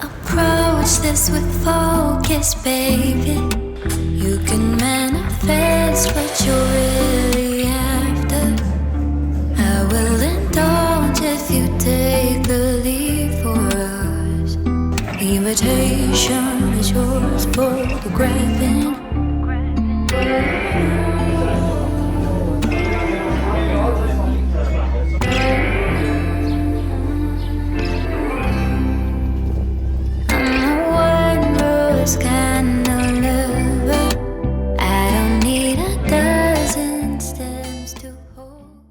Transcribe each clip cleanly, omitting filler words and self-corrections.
Approach this with focus, baby. You can manifest what you're really after. I will indulge if you take the lead for us. The invitation is yours for the grabbing. Kind of lover. I don't need a dozen stems to hold.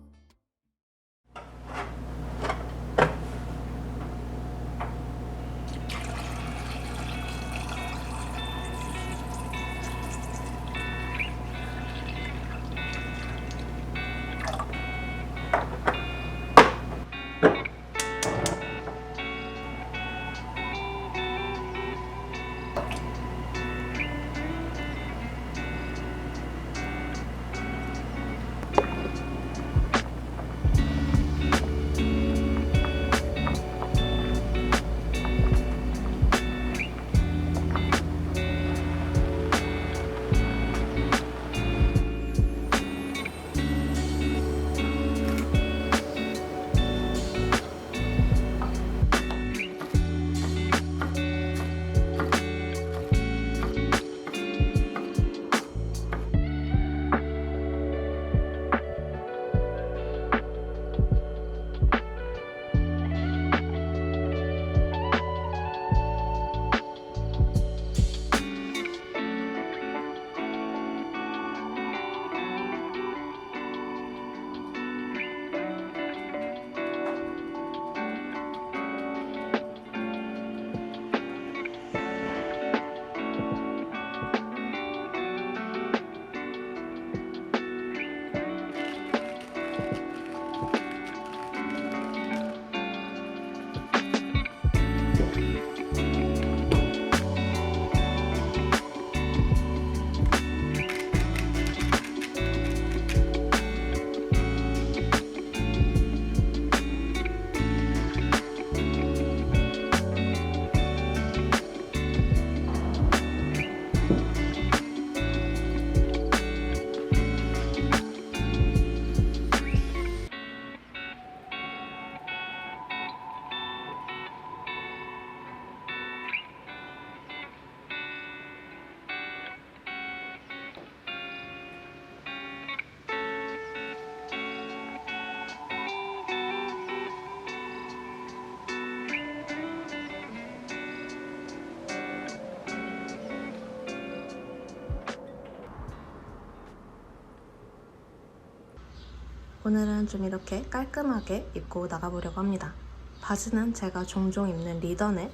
오늘은 좀 이렇게 깔끔하게 입고 나가보려고 합니다. 바지는 제가 종종 입는 리더넷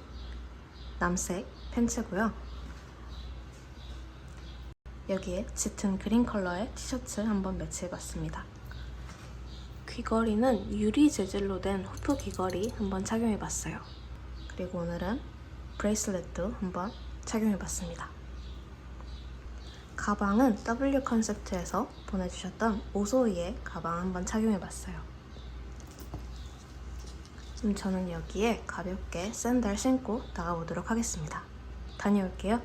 남색 팬츠고요. 여기에 짙은 그린 컬러의 티셔츠 한번 매치해봤습니다. 귀걸이는 유리 재질로 된 후프 귀걸이 한번 착용해봤어요. 그리고 오늘은 브레이슬렛도 한번 착용해봤습니다. 가방은 W 컨셉트에서 보내주셨던 오소이의 가방 한번 착용해봤어요. 지금 저는 여기에 가볍게 샌들 신고 나가보도록 하겠습니다. 다녀올게요.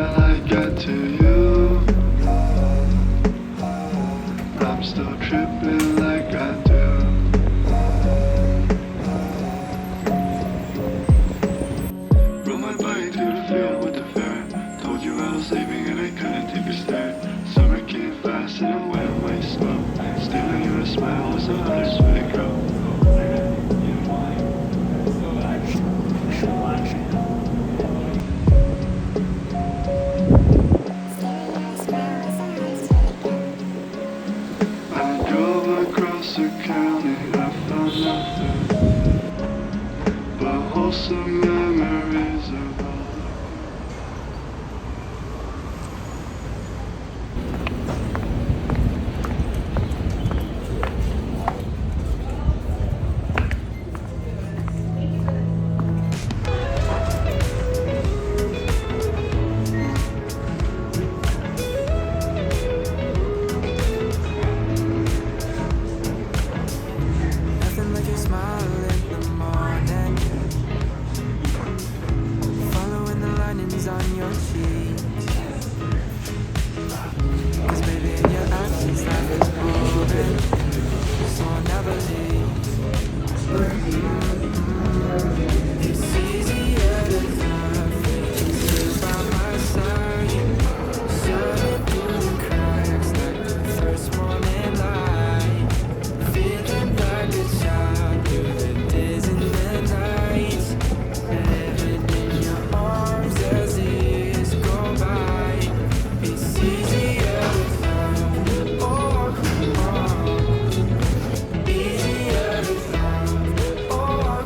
till I get to you. I'm still tripping like I do. Rode my bike to the field with the fair. Told you I was leaving and I couldn't take a stare. Summer came fast and it went way slow. Stealing your smile was the hardest way to go. I drove across the county, I found nothing but wholesome memories of all. Nothing like your smile in the morning, following the linings on your cheeks. 'Cause baby, in your absence, life is boring, so I'll never leave. It's easier to love with you by my side, shining through the cracks like the first morning light. Feeling like a child through the days and the nights, living in your arms as years go by. It's easier to love, oh, easier to love, oh.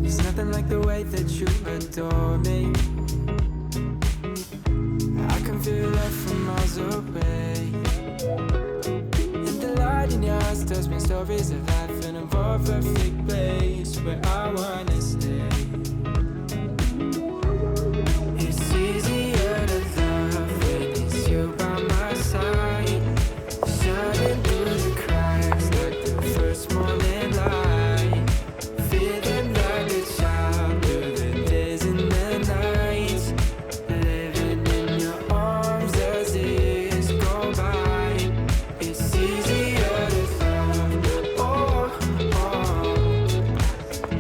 It's nothing like the way that you adore me. I can feel it from miles away. And the light in your eyes tells me stories of life in a more perfect place where I wanna stay. It's easier to love when it's you by my side, shining through the cracks like the first morning light. Feeling like a child through the days and the nights, living in your arms as years go by. It's easier to love, oh,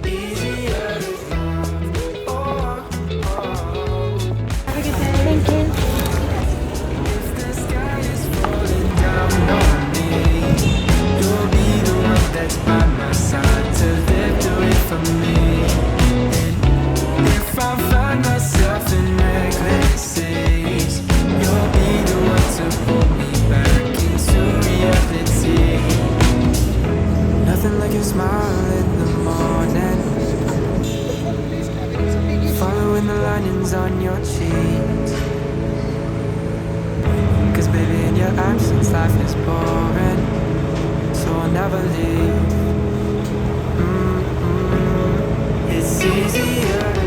easier to love, oh. If the sky is falling down on me, you'll be the one that's by my side to lift away from me. And if I find myself in reckless seas, you'll be the one to pull me back into reality. Nothing like your smile in the morning, following the linings on your cheeks. 'Cause baby, in your absence, life is boring, so I'll never leave. It's easier to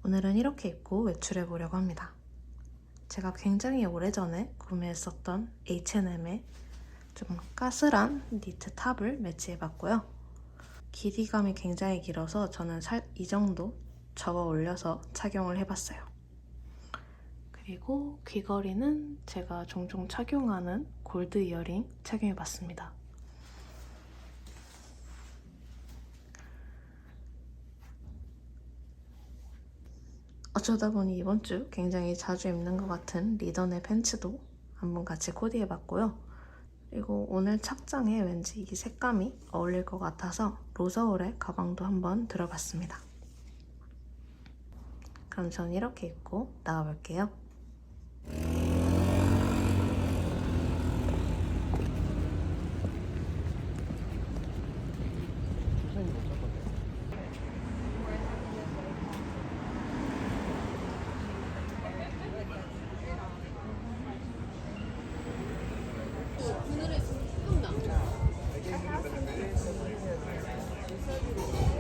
오늘은 이렇게 입고 외출해 보려고 합니다. 제가 굉장히 오래전에 구매했었던 H&M의 좀 까슬한 니트 탑을 매치해봤고요. 길이감이 굉장히 길어서 저는 이 정도 접어 올려서 착용을 해봤어요. 그리고 귀걸이는 제가 종종 착용하는 골드 이어링 착용해봤습니다. 어쩌다 보니 이번 주 굉장히 자주 입는 것 같은 리던의 팬츠도 한번 같이 코디해봤고요. 그리고 오늘 착장에 왠지 이 색감이 어울릴 것 같아서 로저홀의 가방도 한번 들어봤습니다. 그럼 전 이렇게 입고 나가볼게요.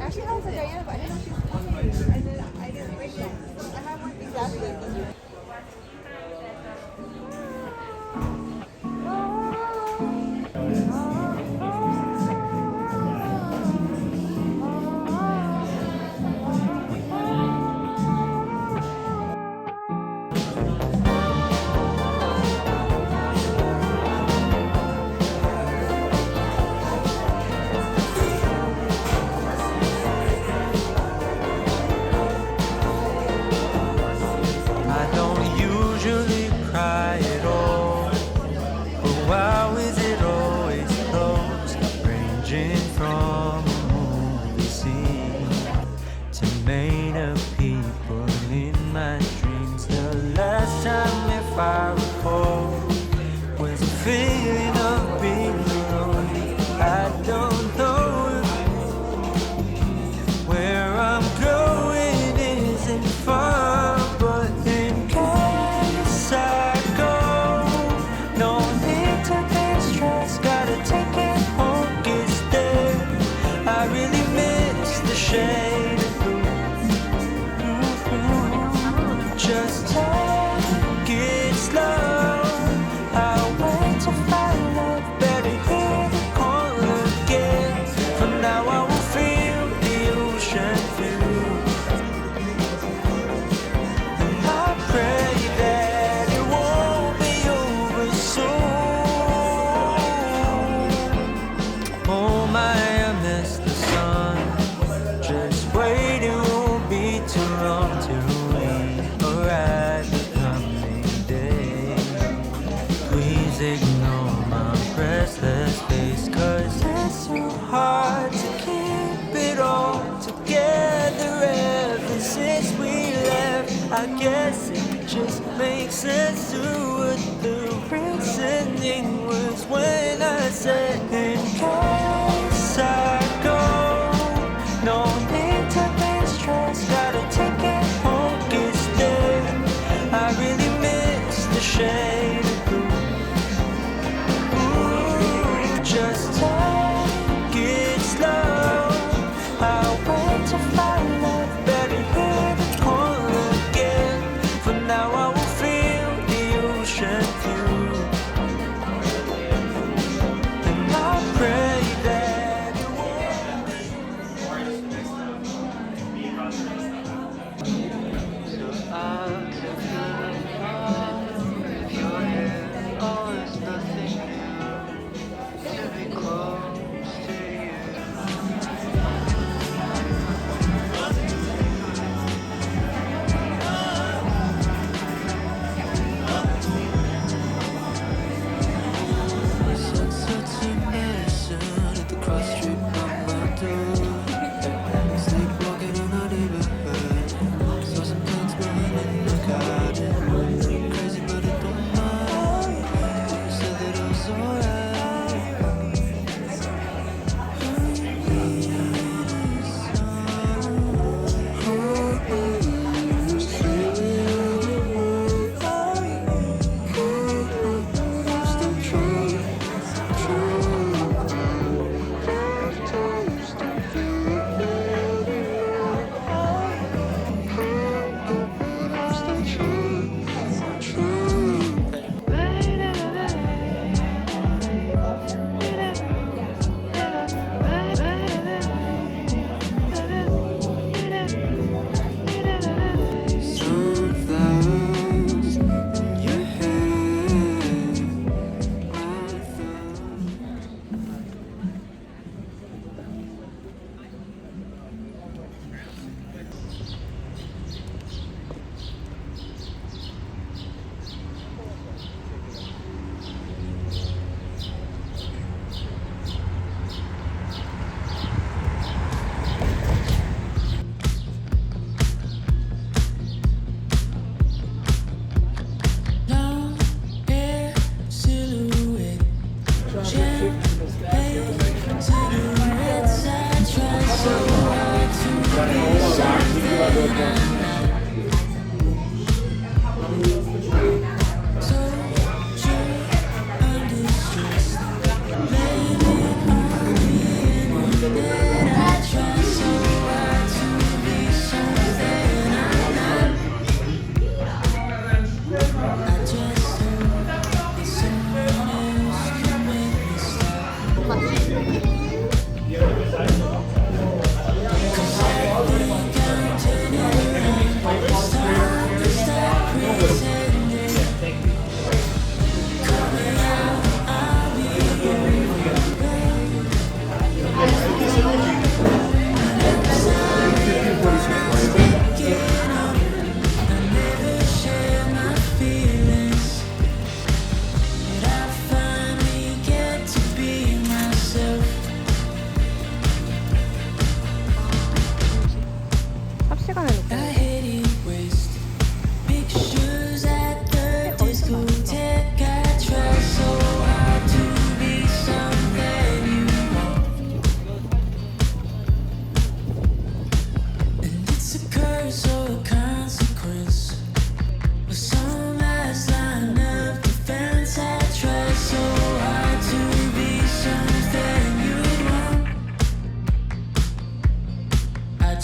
Actually, I was a day, but I didn't know she was coming. And then I didn't bring it. I have one exactly. I don't usually cry at all, but why is it always close? Ranging from a movie scene to made of people in my dreams. The last time, if I recall, was a feeling of being alone. I don't know where I'm going isn't far, but in case I go, no need to be stressed. Gotta take it home, gets there. I really miss the shade of blue. Just take it slow. I'll wait to find love. Better hear the call again. For now I will feel the ocean view. And I pray that it won't be over soon. Oh my, I miss the sun. Just wait, it won't be too long till we arrive the coming day. Please ignore my restless face, 'cause it's so hard to keep it all together ever since we left. I guess it just makes sense to what the reasoning was when I said, in case I go, no need to be stressed. Gotta take it home, gets there. I really miss the shade of blue. Ooh, just take it slow. I'll wait to find love. Better hear the call again. For now I will feel the ocean view. And I pray that it won't be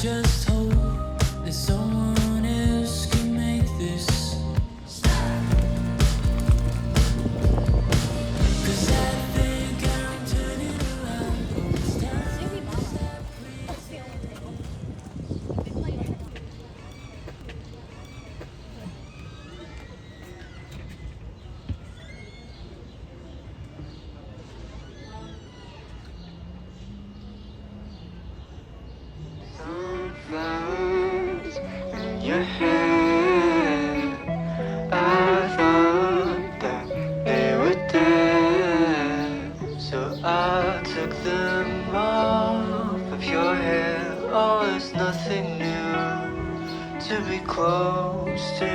just hope that someone else can make this stop. 'Cause I think I'm turning around. It's time to stop. Sunflowers in your hair. I thought that they were dead, so I took them off of your hair. Oh, it's nothing new to be close to